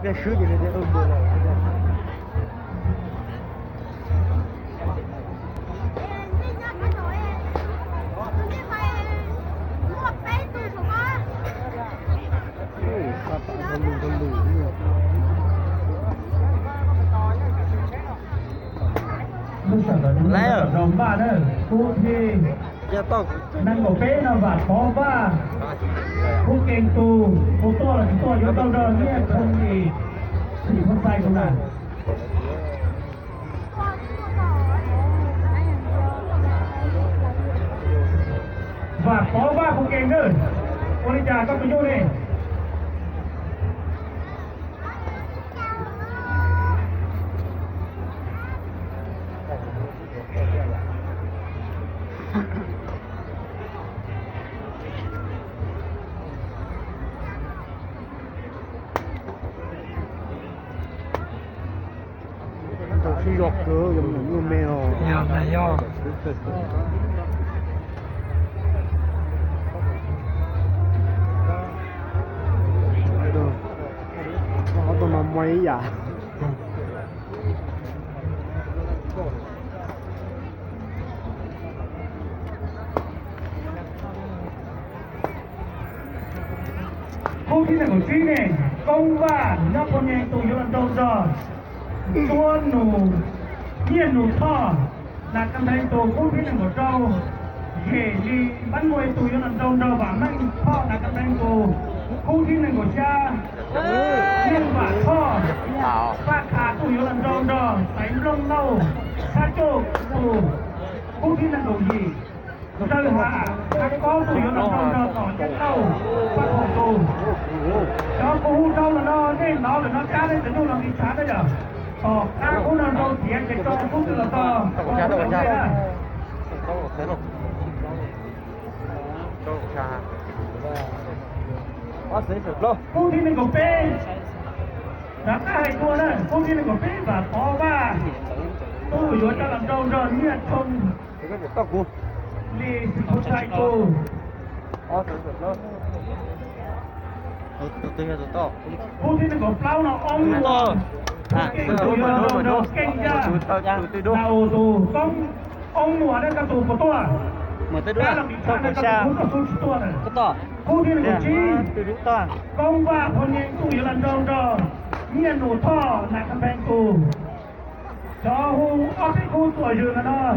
别手机里的都没了。来了，让爸的ผู้ที่นั่งโอเป้นะบัดพอว่าผู้เก่งตูผู้ตัวยกตัวเนี่ยคนดีสี่คนไปคนนั้นบัดพอว่าผู้เก่งเด้อบริจาคก็ไปอยู่นี่是药膏，有没有？有没有？我都没买呀。ผู้ที่หนึ่งของที่เนี่ยกงว่านักคนยังตัวอยู่ลำดงดอตัวหนูเยี่ยนหนูท่อหนักกำไรตัวผู้ที่หนึ่งของเราเฮลีบ้านมวยตัวอยู่ลำดงดอว่าไม่ท่อหนักกำไรตัวผู้ที่หนึ่งของชาเยี่ยนว่าท่อป้าขาตัวอยู่ลำดงดอใส่ลงเล่าชาโจ๊กตัวผู้ที่หนึ่งของยีเจ้าหาถ้าก็ตัวอยู่ลำดงดอต่อจะเข้าป้าของตัวcho cô đâu là nó cái nó là nó cá đấy tự nhiên là đi chán đấy nhở cá cô nó đâu tiền để cho cô là to đâu thế đâu đâu cha có sấy sụp luôn cô thì mình có bê đã hai cô đấy cô thì mình có bê và có ba tôi vừa cho làm đâu rồi nhiệt không cái gì tóc cô đi cô trai cô có sấy sụp luôn tôi nghe tôi to cô thì mình có plau nó ong luôn tôi đâu kinh ra nào tù con ong mùa đấy các tù của tôi mở tới đứa không có sao có to cô thì mình có chi từ đúng to công vàคนยังตู้อยู่ลันดงดอเนี่ยหนูท่อหนักกำแพงกูจอหูออกให้กูตัวอยู่นะเนาะ